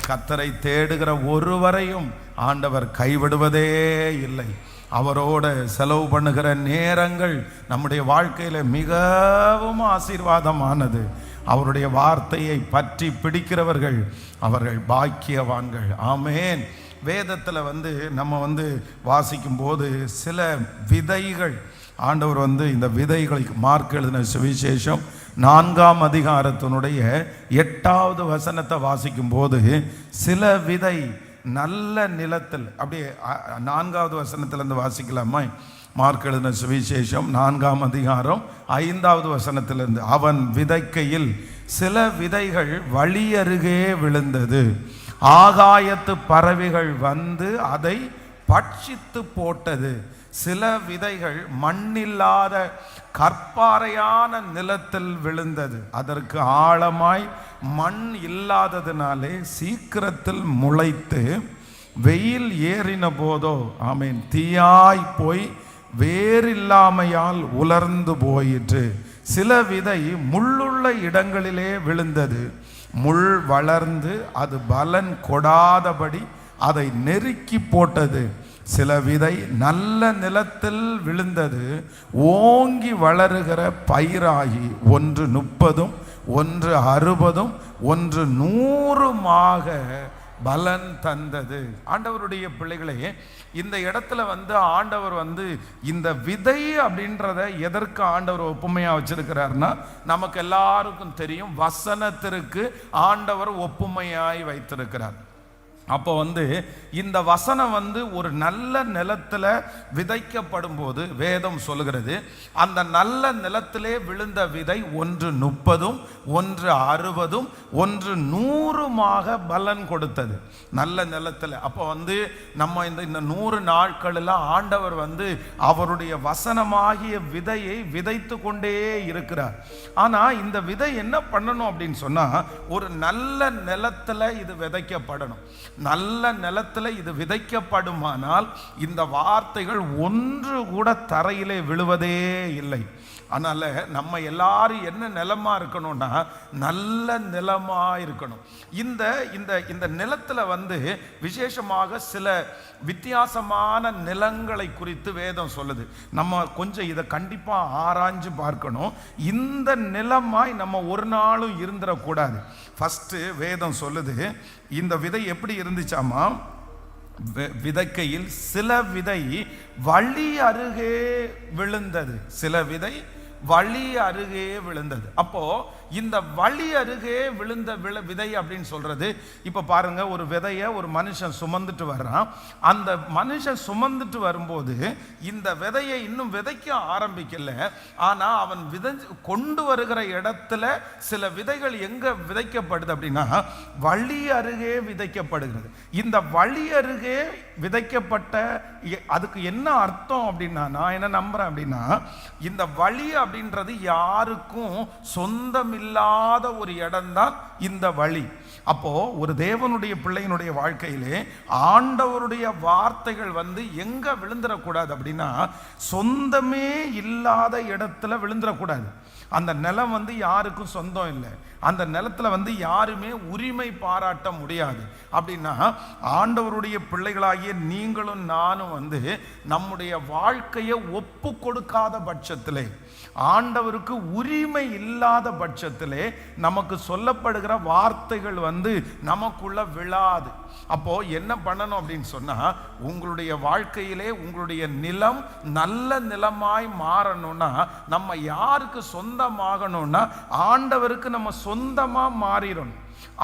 கர்த்தரை தேடுகிற ஒருவரையும் ஆண்டவர் கைவிடுவதே இல்லை. அவரோட செலவு பண்ணுகிற நேரங்கள் நம்முடைய வாழ்க்கையில் மிகவும் ஆசீர்வாதமானது. அவருடைய வார்த்தையை பற்றி பிடிக்கிறவர்கள் அவர்கள் பாக்கியவான்கள். ஆமேன். வேதத்தில் நம்ம வாசிக்கும் போது சில விதைகள் ஆண்டவர் இந்த விதைகளுக்கு மார்க் எழுதின சுவிசேஷம் 4ஆம் அதிகாரத்தினுடைய 8வது வசனத்தை வாசிக்கும் போது சில விதை நல்ல நிலத்தில், அப்படியே 4வது வசனத்திலிருந்து வாசிக்கலாமா? மார்க் எழுதின சுவிசேஷம் 4ஆம் அதிகாரம் 5வது வசனத்திலிருந்து, அவன் விதைக்கையில் சில விதைகள் வழி அருகே விழுந்தது, ஆகாயத்து பறவைகள் வந்து அதை பட்சித்து போட்டது. சில விதைகள் மண்ணில்லாத கற்பாறையான நிலத்தில் விழுந்தது, அதற்கு ஆழமாய் மண் இல்லாததினாலே சீக்கிரத்தில் முளைத்து வெயில் ஏறின போதோ ஆமீன் தீயாய் போய் வேறில்லாமையால் உலர்ந்து போயிற்று. சில விதை முள்ளுள்ள இடங்களிலே விழுந்தது, முள் வளர்ந்து அது பலன் கொடாதபடி அதை நெருக்கி போட்டது. சில விதை நல்ல நிலத்தில் விழுந்தது, ஓங்கி வளருகிற பயிராகி ஒன்று 30, ஒன்று 60, ஒன்று 100 பலன் தந்தது. ஆண்டவருடைய பிள்ளைகளே, இந்த இடத்துல ஆண்டவர் இந்த விதை அப்படின்றத எதற்கு ஆண்டவர் ஒப்புமையா வச்சிருக்கிறார்னா, நமக்கு எல்லாருக்கும் தெரியும், வசனத்திற்கு ஆண்டவர் ஒப்புமையாய் வைத்திருக்கிறார். அப்போ இந்த வசனம் ஒரு நல்ல நிலத்தில் விதைக்கப்படும் போது வேதம் சொல்லுகிறது, அந்த நல்ல நிலத்திலே விழுந்த விதை ஒன்று 30, ஒன்று 60, ஒன்று 100 பலன் கொடுத்தது நல்ல நிலத்தில். அப்போ நம்ம இந்த 100 நாட்களில் ஆண்டவர் அவருடைய வசனமாகிய விதையை விதைத்து கொண்டே இருக்கிறார். ஆனால் இந்த விதை என்ன பண்ணணும் அப்படின்னு சொன்னால், ஒரு நல்ல நிலத்தில் இது விதைக்கப்படணும். நல்ல நிலத்தில் இது விதைக்கப்படுமானால் இந்த வார்த்தைகள் ஒன்று கூட தரையிலே விழுவதே இல்லை. அதனால நம்ம எல்லாரும் என்ன நிலமா இருக்கணும்னா, நல்ல நிலமா இருக்கணும். இந்த இந்த இந்த நிலத்துல விசேஷமாக சில வித்தியாசமான நிலங்களை குறித்து வேதம் சொல்லுது. நம்ம கொஞ்சம் இதை கண்டிப்பா ஆராய்ஞ்சு பார்க்கணும். இந்த நிலமாய் நம்ம ஒரு நாளும் இருந்துடக்கூடாது. ஃபர்ஸ்ட் வேதம் சொல்லுது, இந்த விதை எப்படி இருந்துச்சாமா, விதைக்கையில் சில விதை வழி அருகே விழுந்தது. சில விதை வழி அருகே விழுந்தது. அப்போ இந்த வழி அருகே விழுந்த விதை அப்படின்னு சொல்றது, இப்ப பாருங்க, ஒரு விதைய ஒரு மனுஷன் சுமந்துட்டு வர்றான். அந்த மனுஷன் சுமந்துட்டு வரும்போது இந்த விதையை இன்னும் விதைக்க ஆரம்பிக்கல. ஆனா அவன் கொண்டு வருகிற இடத்துல சில விதைகள் எங்க விதைக்கப்படுது அப்படின்னா, வழி அருகே விதைக்கப்படுகிறது. இந்த வழி அருகே விதைக்கப்பட்ட, அதுக்கு என்ன அர்த்தம் அப்படின்னா, நான் என்ன நம்புறேன் அப்படின்னா, இந்த வழி அப்படின்றது யாருக்கும் சொந்தம் இல்லாத ஒரு இடம்தான் இந்த வழி. அப்போ ஒரு தேவனுடைய பிள்ளையினுடைய வாழ்க்கையிலே ஆண்டவருடைய வார்த்தைகள் எங்க விழுந்துடக்கூடாது அப்படின்னா, சொந்தமே இல்லாத இடத்துல விழுந்துடக்கூடாது. அந்த நிலம் யாருக்கும் சொந்தம் இல்லை. அந்த நிலத்துல யாருமே உரிமை பாராட்ட முடியாது. அப்படின்னா ஆண்டவருடைய பிள்ளைகளாகிய நீங்களும் நானும் நம்முடைய வாழ்க்கையை ஒப்பு கொடுக்காத பட்சத்திலே, ஆண்டவருக்கு உரிமை இல்லாத பட்சத்திலே நமக்கு சொல்லப்படுகிற வார்த்தைகள் நமக்குள்ள விழாது. அப்போ என்ன பண்ணணும் அப்படின்னு சொன்னா, உங்களுடைய வாழ்க்கையிலே உங்களுடைய நிலம் நல்ல நிலமாய் மாறணும்னா, நம்ம யாருக்கு சொந்தமாகணும்னா ஆண்டவருக்கு நம்ம சொந்தமா மாறிடணும்.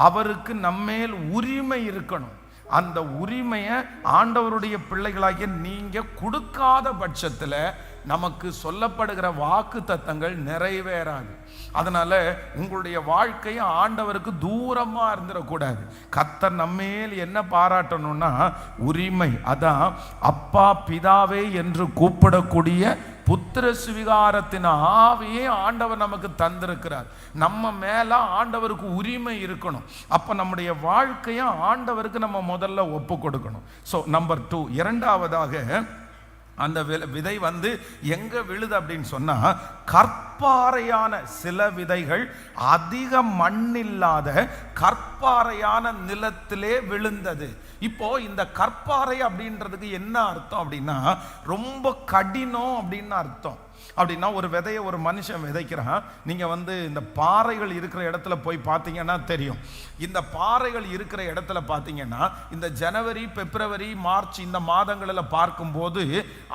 அவருக்கு நம்மேல் உரிமை இருக்கணும். அந்த உரிமையை ஆண்டவருடைய பிள்ளைகளாகிய நீங்க கொடுக்காத பட்சத்துல நமக்கு சொல்லப்படுகிற வாக்கு தத்தங்கள் நிறைவேறாது. அதனால உங்களுடைய வாழ்க்கையை ஆண்டவருக்கு தூரமா இருந்துடக்கூடாது. கர்த்தர் நம்மேல் என்ன பாராட்டணும்னா உரிமை. அதான் அப்பா பிதாவே என்று கூப்பிடக்கூடிய புத்திர சுவிகாரத்தின் ஆவியை ஆண்டவர் நமக்கு தந்திருக்கிறார். நம்ம மேல ஆண்டவருக்கு உரிமை இருக்கணும். அப்ப நம்முடைய வாழ்க்கையை ஆண்டவருக்கு நம்ம முதல்ல ஒப்பு கொடுக்கணும். ஸோ நம்பர் 2, இரண்டாவதாக அந்த விதை எங்க விழுது அப்படின்னு சொன்னா, கற்ப கற்பாறையான சில விதைகள் அதிக மண்ணில்லாத கற்பாறையான நிலத்திலே விழுந்தது. இப்போ இந்த கற்பாறை அப்படின்றதுக்கு என்ன அர்த்தம் அப்படின்னா ரொம்ப கடினம் அப்படின்னு அர்த்தம். அப்படின்னா ஒரு விதையை ஒரு மனுஷன் விதைக்கிறான். நீங்க இந்த பாறைகள் இருக்கிற இடத்துல போய் பார்த்தீங்கன்னா தெரியும். இந்த பாறைகள் இருக்கிற இடத்துல பார்த்தீங்கன்னா இந்த ஜனவரி, பிப்ரவரி, மார்ச் இந்த மாதங்களில் பார்க்கும்போது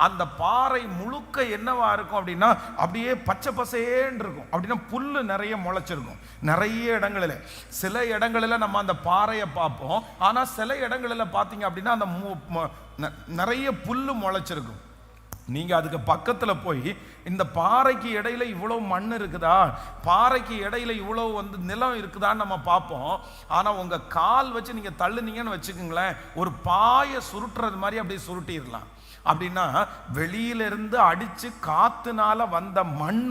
அந்த பாறை முழுக்க என்னவா இருக்கும் அப்படின்னா அப்படியே பச்சை பசேன்னு இருக்கும். அப்படின்னா புல்லு நிறைய முளைச்சிருக்கும் நிறைய இடங்களில். சில இடங்களில் நம்ம அந்த பாறையை பார்ப்போம், ஆனால் சில இடங்களில் பார்த்தீங்க அப்படின்னா அந்த நிறைய புல்லு முளைச்சிருக்கும். நீங்க அதுக்கு பக்கத்துல போய் இந்த பாறைக்கு இடையில இவ்வளவு மண் இருக்குதா, பாறைக்கு இடையில இவ்வளவு நிலம் இருக்குதான்னு நம்ம பார்ப்போம். ஆனா உங்க கால் வச்சு நீங்க தள்ளுனீங்கன்னு வச்சுக்கோங்களேன், ஒரு பாயை சுருட்டுறது மாதிரி அப்படியே சுருட்டிடலாம். அப்படின்னா வெளியிலிருந்து அடிச்சு காத்துனால வந்த மண்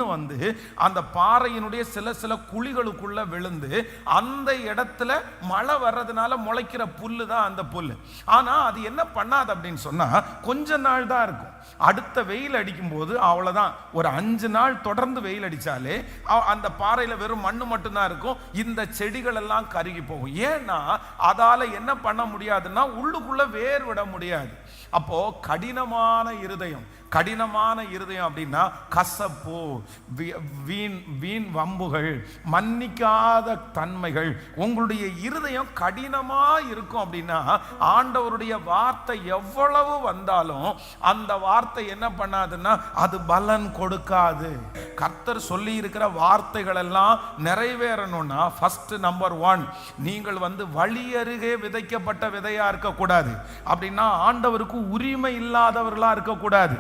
அந்த பாறையினுடைய சில குழிகளுக்குள்ள விழுந்து அந்த இடத்துல மழை வர்றதுனால முளைக்கிற புல்லு தான் அந்த புல்லு. ஆனா அது என்ன பண்ணாது அப்படின்னு சொன்னா கொஞ்ச நாள் தான் இருக்கும். அடுத்த வெயில் அடிக்கும் போது அவ்வளவுதான். ஒரு 5 நாள் தொடர்ந்து வெயில் அடிச்சாலே அந்த பாறையில வெறும் மண்ணு மட்டும்தான் இருக்கும். இந்த செடிகள் எல்லாம் கருகி போகும். ஏன்னா அதால என்ன பண்ண முடியாதுன்னா உள்ளுக்குள்ள வேர் விட முடியாது. அப்போ கடினமான இருதயம் அப்படின்னா கசப்பு, வீண் வம்புகள், மன்னிக்காத தன்மைகள். உங்களுடைய இருதயம் கடினமா இருக்கும் அப்படின்னா ஆண்டவருடைய வார்த்தை எவ்வளவு வந்தாலும் அந்த வார்த்தை என்ன பண்ணாதுன்னா அது பலன் கொடுக்காது. கர்த்தர் சொல்லி இருக்கிற வார்த்தைகள் எல்லாம் நிறைவேறணும்னா ஃபர்ஸ்ட் நம்பர் 1, நீங்கள் வழி அருகே விதைக்கப்பட்ட விதையா இருக்கக்கூடாது. அப்படின்னா ஆண்டவருக்கு உரிமை இல்லாதவர்களா இருக்கக்கூடாது.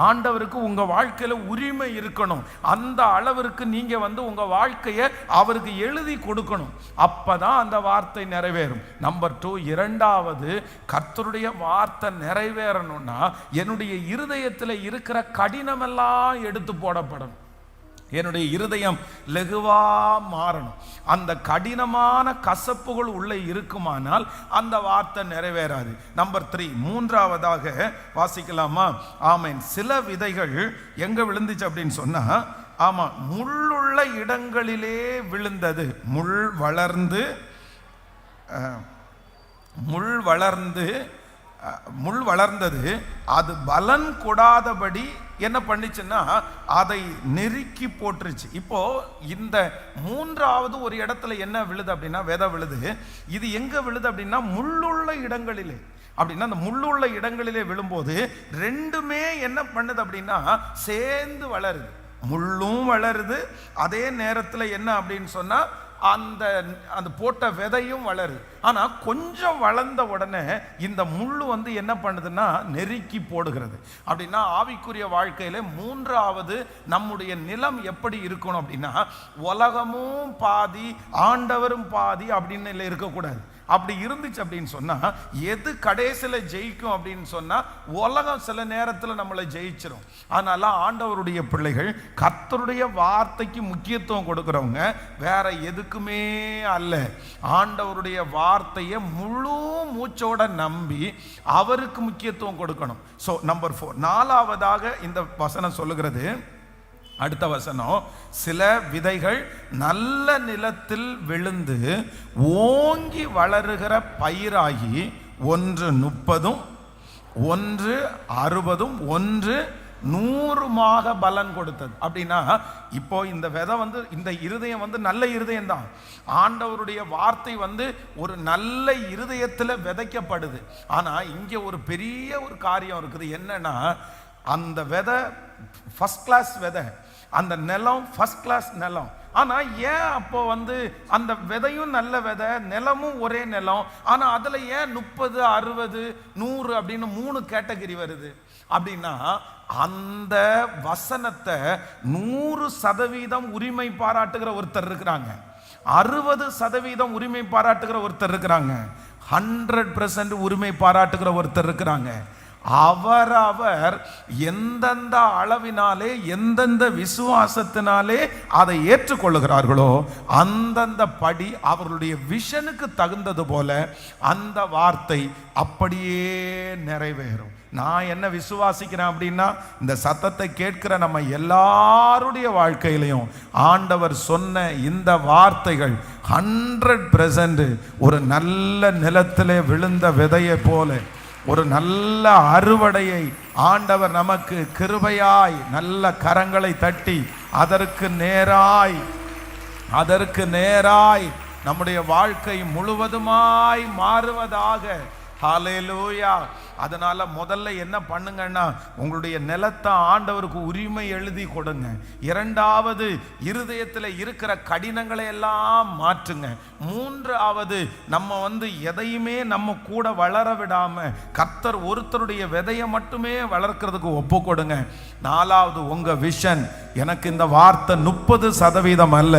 ஆண்டவருக்கு உங்க வாழ்க்கையில உரிமை இருக்கணும். அந்த அளவிற்கு நீங்க உங்க வாழ்க்கையை அவருக்கு எழுதி கொடுக்கணும். அப்பதான் அந்த வார்த்தை நிறைவேறும். நம்பர் 2, இரண்டாவது, கர்த்தருடைய வார்த்தை நிறைவேறணும்னா என்னுடைய இருதயத்தில் இருக்கிற கடினம் எல்லாம் எடுத்து போடப்படணும். என்னுடைய இருதயம் லெகுவா மாறணும். அந்த கடினமான கசப்புகள் உள்ளே இருக்குமானால் அந்த வார்த்தை நிறைவேறாது. நம்பர் 3, மூன்றாவதாக வாசிக்கலாமா? ஆமென். சில விதைகள் எங்க விழுந்துச்சு அப்படின்னு சொன்னா, ஆமா, முள்ளுள்ள இடங்களிலே விழுந்தது. முள் வளர்ந்தது. அது பலன் கொடாதபடி என்ன பண்ணிச்சுன்னா அதை நெருக்கி போட்டுருச்சு. இப்போ இந்த மூன்றாவது ஒரு இடத்துல என்ன விழுது அப்படின்னா விதை விழுது. இது எங்க விழுது அப்படின்னா முள்ளுள்ள இடங்களிலே. அப்படின்னா அந்த முள்ளுள்ள இடங்களிலே விழும்போது ரெண்டுமே என்ன பண்ணுது அப்படின்னா சேர்ந்து வளருது. முள்ளும் வளருது, அதே நேரத்தில் என்ன அப்படின்னு சொன்னா அந்த போட்ட விதையும் வளருது. ஆனா கொஞ்சம் வளர்ந்த உடனே இந்த முள்ளு என்ன பண்ணுதுன்னா நெருக்கி போடுகிறது. அப்படின்னா ஆவிக்குரிய வாழ்க்கையில மூன்றாவது நம்முடைய நிலம் எப்படி இருக்கணும் அப்படின்னா உலகமும் பாதி ஆண்டவரும் பாதி அப்படின்னு இருக்கக்கூடாது. அப்படி இருந்துச்சு அப்படின்னு சொன்னா எது கடைசியில் ஜெயிக்கும் அப்படின்னு சொன்னா உலகம் சில நேரத்தில் நம்மளை ஜெயிச்சிரும். அதனால ஆண்டவருடைய பிள்ளைகள் கர்த்தருடைய வார்த்தைக்கு முக்கியத்துவம் கொடுக்கிறவங்க வேற எதுக்குமே அல்ல. ஆண்டவருடைய வார்த்தையை முழு மூச்சோட நம்பி அவருக்கு முக்கியத்துவம் கொடுக்கணும். ஸோ நம்பர் 4, நாலாவதாக இந்த வசனம் சொல்லுகிறது. அடுத்த வசனம், சில விதைகள் நல்ல நிலத்தில் விழுந்து ஓங்கி வளருகிற பயிராகி 1 30, 1 60, 1 100 பலன் கொடுத்தது. அப்படின்னா இப்போ இந்த விதை இந்த இருதயம் நல்ல இருதயம் தான். ஆண்டவருடைய வார்த்தை ஒரு நல்ல இருதயத்தில் விதைக்கப்படுது. ஆனா இங்க ஒரு பெரிய ஒரு காரியம் இருக்குது. என்னன்னா அந்த விதை ஃபர்ஸ்ட் கிளாஸ் விதை, அந்த நிலம் ஃபர்ஸ்ட் கிளாஸ் நிலம். ஆனா ஏன் அப்போ அந்த விதையும் நல்ல விதை, நிலமும் ஒரே நிலம், ஆனா அதுல ஏன் 30 60 100 அப்படின்னு 3 கேட்டகரி வருது அப்படின்னா அந்த வசனத்தை 100% உரிமை பாராட்டுகிற ஒருத்தர் இருக்கிறாங்க, 60% உரிமை பாராட்டுகிற ஒருத்தர் இருக்கிறாங்க, 100% உரிமை பாராட்டுகிற ஒருத்தர் இருக்கிறாங்க. அவரவர் எந்தெந்த அளவினாலே எந்தெந்த விசுவாசத்தினாலே அதை ஏற்றுக்கொள்ளுகிறார்களோ அந்தந்த படி அவர்களுடைய விஷனுக்கு தகுந்தது போல அந்த வார்த்தை அப்படியே நிறைவேறும். நான் என்ன விசுவாசிக்கிறேன் அப்படின்னா, இந்த சத்தத்தை கேட்கிற நம்ம எல்லாருடைய வாழ்க்கையிலையும் ஆண்டவர் சொன்ன இந்த வார்த்தைகள் 100% ஒரு நல்ல நிலத்திலே விழுந்த விதையை போல ஒரு நல்ல அறுவடையை ஆண்டவர் நமக்கு கிருபையாய் நல்ல கரங்களை தட்டி அதற்கு நேராய் நம்முடைய வாழ்க்கை முழுவதுமாய் மாறுவதாக. ஹல்லேலூயா. அதனால முதல்ல என்ன பண்ணுங்கன்னா, உங்களுடைய நிலத்தை ஆண்டவருக்கு உரிமை எழுதி கொடுங்க. இரண்டாவது, இருதயத்தில் இருக்கிற கடினங்களை எல்லாம் மாற்றுங்க. மூன்றாவது, நம்ம எதையுமே நம்ம கூட வளர விடாம கர்த்தர் ஒருத்தருடைய விதையை மட்டுமே வளர்க்கிறதுக்கு ஒப்பு கொடுங்க. நாலாவது, உங்க விஷன், எனக்கு இந்த வார்த்தை 30% அல்ல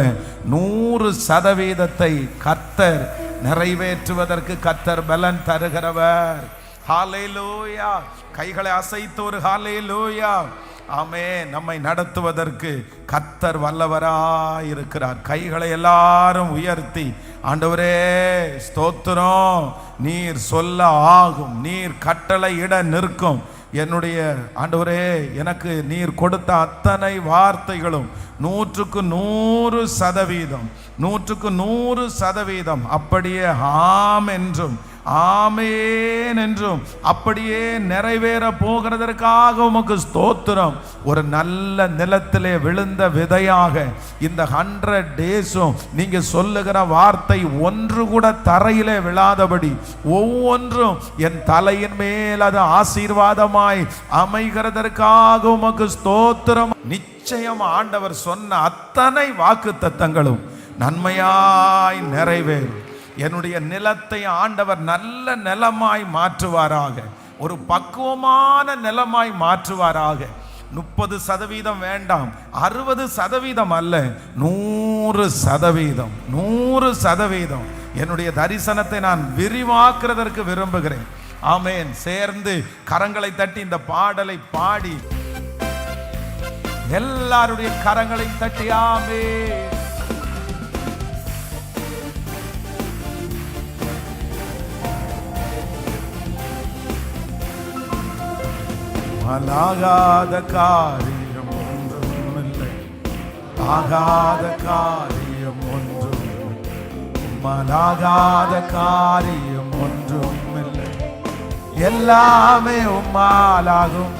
100% கர்த்தர் நிறைவேற்றுவதற்கு கர்த்தர் பலன் தருகிறவர். ஹல்லேலூயா. கைகளை அசைத்து ஒரு ஹல்லேலூயா. ஆமென். நம்மை நடத்துவதற்கு கர்த்தர் வல்லவராய் இருக்கிறார். கைகளை எல்லாரும் உயர்த்தி, ஆண்டவரே ஸ்தோத்திரம், நீர் சொல்ல ஆகும், நீர் கட்டளை இட நிற்கும். என்னுடைய ஆண்டவரே, எனக்கு நீர் கொடுத்த அத்தனை வார்த்தைகளும் 100% அப்படியே ஆம் என்றும் ஆமேன் என்றும் அப்படியே நிறைவேற போகிறதற்காக உமக்கு ஸ்தோத்திரம். ஒரு நல்ல நிலத்திலே விழுந்த விதையாக இந்த 100 டேஸும் நீங்க சொல்லுகிற வார்த்தை ஒன்று கூட தரையிலே விழாதபடி ஒவ்வொன்றும் என் தலையின் மேல் அது ஆசீர்வாதமாய் அமைகிறதற்காக உமக்கு ஸ்தோத்திரம். நிச்சயம் ஆண்டவர் சொன்ன அத்தனை வாக்குத்தத்தங்களும் நன்மையாய் நிறைவேறும். என்னுடைய நிலத்தை ஆண்டவர் நல்ல நிலமாய் மாற்றுவாராக, ஒரு பக்குவமான நிலமாய் மாற்றுவாராக. 30% வேண்டாம், 60% அல்ல, 100%. என்னுடைய தரிசனத்தை நான் விரிவாக்குறதற்கு விரும்புகிறேன். ஆமென். சேர்ந்து கரங்களை தட்டி இந்த பாடலை பாடி எல்லாருடைய கரங்களை தட்டி ஆமென். ஆகாத காரியம் ஒன்றுமில்லை, ஆகாத காரியம் ஒன்றுமில்லை, ஆகாத காரியம் ஒன்றுமில்லை, எல்லாமே உம்மாலாகும்.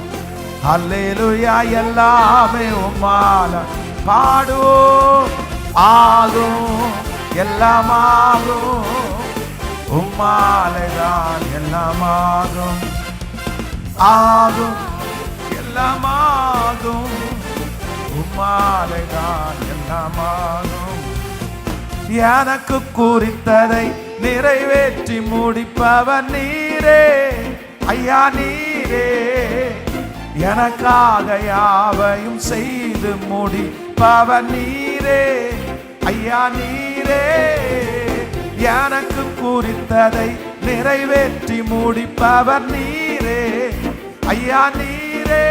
அல்லேலூயா. எல்லாமே உம்மால பாடுவோம், ஆகும், எல்லாமாகும், உம்மாலைதான் எல்லாமாகும், ஆகும், எல்லாமாகும், உம்மாலைதான் எல்லாமாகும். எனக்கு குறித்ததை நிறைவேற்றி முடிப்பவர் நீரே ஐயா, நீரே. எனக்காக யாவையும் செய்து முடிப்பவர் நீரே ஐயா, நீரே. எனக்கு குறித்ததை நிறைவேற்றி முடிப்பவர் நீரே ஐயா, நீரே.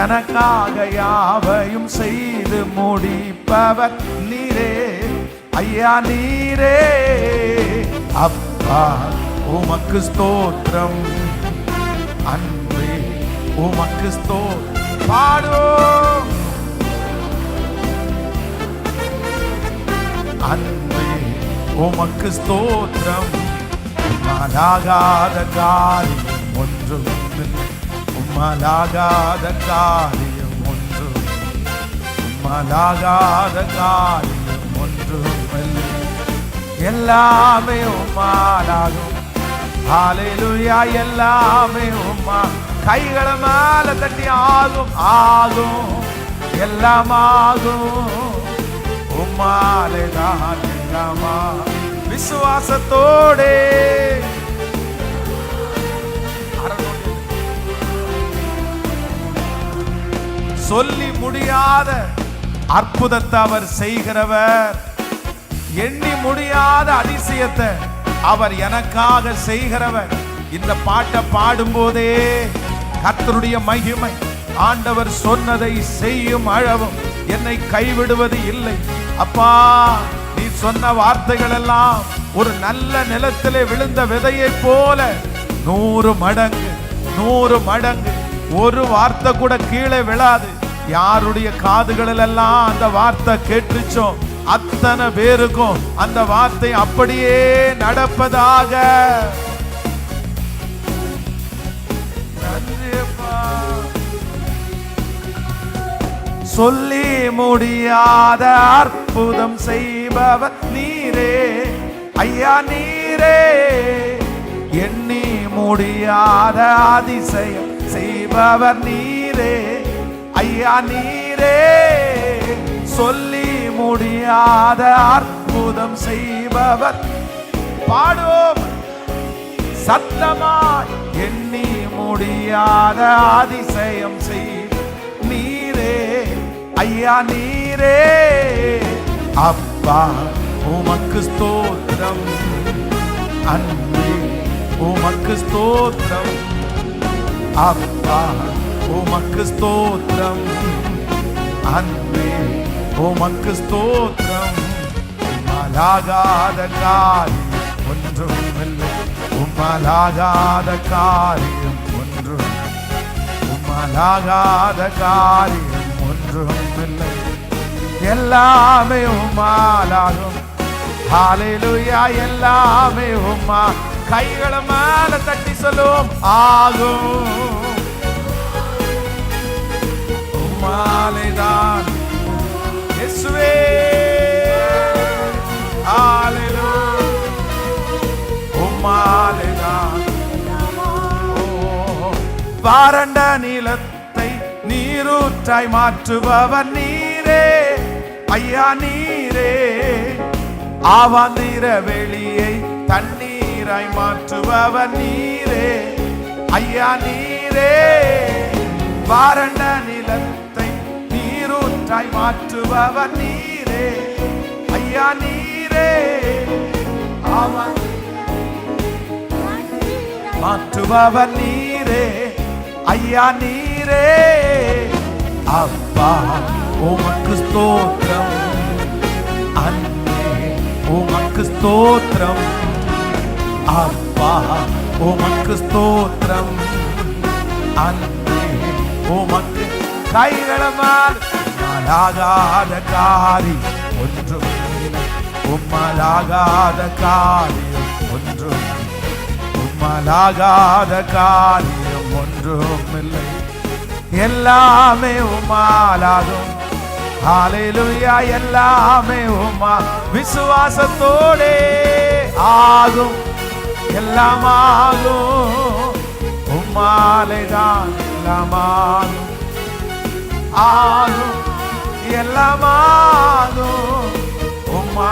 எனக்காக யாவையும் செய்து முடிப்பவர் நீரே ஐயா, நீரே. அப்பா உமக்கு ஸ்தோத்திரம், அன்பே உமக்கு ஸ்தோத்திரம். பாடுவோம், அன்பே உமக்கு ஸ்தோத்திரம். உம்மாலாகாத காரியம் ஒன்றுமில்லை, உம்மாலாகாத காரியம் ஒன்றுமில்லை, உம்மாலாகாத காரியம் ஒன்றுமில்லை, எல்லாமே உம்மாலாகும். ஹல்லேலூயா. எல்லாமே உம்மா. கைகளை மேல தட்டி ஆகும், ஆகும், எல்லாமாகும், உம்மாலேதான் எல்லாமா. விசுவாசத்தோடே சொல்லி முடியாத அற்புதத்தை அவர் செய்கிறவர், எண்ணி முடியாத அதிசயத்தை அவர் எனக்காக செய்கிறவர். இந்த பாட்டை பாடும்போதே கர்த்தருடைய மகிமை, ஆண்டவர் சொன்னதை செய்யும் அளவும் என்னை கைவிடுவது இல்லை. அப்பா, நீ சொன்ன வார்த்தைகள் எல்லாம் ஒரு நல்ல நிலத்திலே விழுந்த விதையை போல 100 மடங்கு 100 மடங்கு. ஒரு வார்த்தை கூட கீழே விழாது. யாருடைய காதுகளில் எல்லாம் அந்த வார்த்தை கேட்டுச்சோ அத்தனை பேருக்கும் அந்த வார்த்தை அப்படியே நடப்பதாக. சொல்லி முடியாத அற்புதம் செய்பவர் நீரே ஐயா, நீரே. எண்ணி முடியாத அதிசயம் செய்பவர் நீரே ஐயா, நீரே. சொல்லி முடியாத அற்புதம் செய்பவர். பாடும் சத்தமாய். எண்ணி முடியாத அதிசயம் செய் நீரே ஐயா, நீரே. அப்பா உமக்கு ஸ்தோத்திரம், அன்பே உமக்கு ஸ்தோத்திரம். அப்பா உமக்கு ஸ்தோத்திரம், அன்பே உமக்கு ஸ்தோத்திரம். உம்மாலாகாத காரியம் ஒன்றுமில்லை, உம்மாலாகாத காரியம் ஒன்றும், உம்மாலாகாத காரியம் ஒன்றுமில்லை. எல்லாமே உம்மாலாகும். ஹல்லேலூயா. எல்லாமே உம்மா. கைகளை மேல தட்டி சொல்லுவோம், ஆகும். உம்மாலேதான் இயேசுவே. ஹல்லேலூயா. உம்மாலேதான். வறண்ட நிலத்தை நீரூற்றாய் மாற்றுபவர் நீரே ஐயா, நீரே. ஆவாந்திர வெளியை தண்ணீராய் மாற்றுபவர் நீரே ஐயா, நீரே. வறண்ட நிலத்தை நீரூற்றாய் மாற்றுபவர் நீரே ஐயா, நீரே. மாற்றுபவர் நீரே ஐயா, நீரே. அப்பா உமக்கு ஸ்தோத்திரம், அன்பே உமக்கு ஸ்தோத்திரம். அப்பா உமக்கு ஸ்தோத்திரம், அன்பே உமக்கு. கைகளமால். உம்மாலாகாத காரியம் ஒன்றும், உம்மாலாகாத காரியம் ஒன்றும், உம்மாலாகாத காரியம் ஒன்றும் இல்லை. எல்லாமே உம்மாலாகும். ஹல்லேலூயா. எல்லாமே உம்மா. விசுவாசத்தோடே ஆகும், எல்லாம் ஆகும். உம்மாலேதான் எல்லாம் ஆகும், ஆகும், எல்லாம் ஆகும். உம்மா.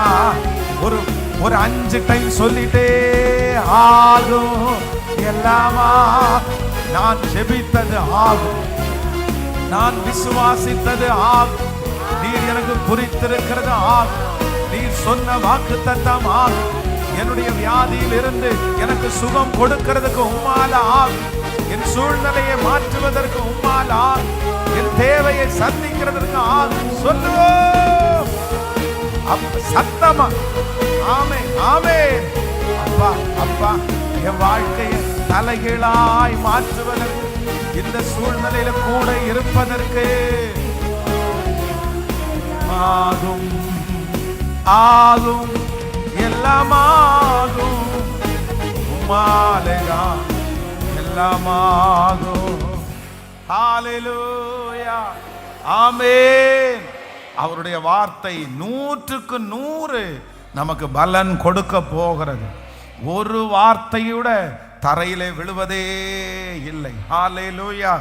ஒரு 5 டைம் சொல்லிட்டே ஆகும், எல்லாமா. நான் ஜெபித்தது ஆகும், நான் விசுவாசித்தது ஆகும். நீர் எனக்கு குறித்திருக்கிறது ஆகும். நீர் சொன்ன வாக்குத்தத்தம் ஆகும். என்னுடைய வியாதியில் இருந்து எனக்கு சுகம் கொடுக்கிறதுக்கு உம்மால ஆகும். என் சூழ்நிலையை மாற்றுவதற்கு உம்மால ஆகும். என் தேவையை சந்திக்கிறதற்கு ஆகும். சொல்லுவோம் சத்தமா. ஆமே, ஆமே. அப்பா, அப்பா என் வாழ்க்கையை தலைகீழாய் மாற்றுவதற்கு, இந்த சூழ்நிலையில கூட இருப்பதற்கு ஆகும், ஆகும், எல்லாம் ஆகும். உம்மாலேதான் எல்லாம் ஆகும். ஹல்லேலூயா. ஆமென். அவருடைய வார்த்தை 100க்கு 100 நமக்கு பலன் கொடுக்க போகிறது. ஒரு வார்த்தையோட தரையிலே விழுவதே இல்லை. ஹல்லேலூயா.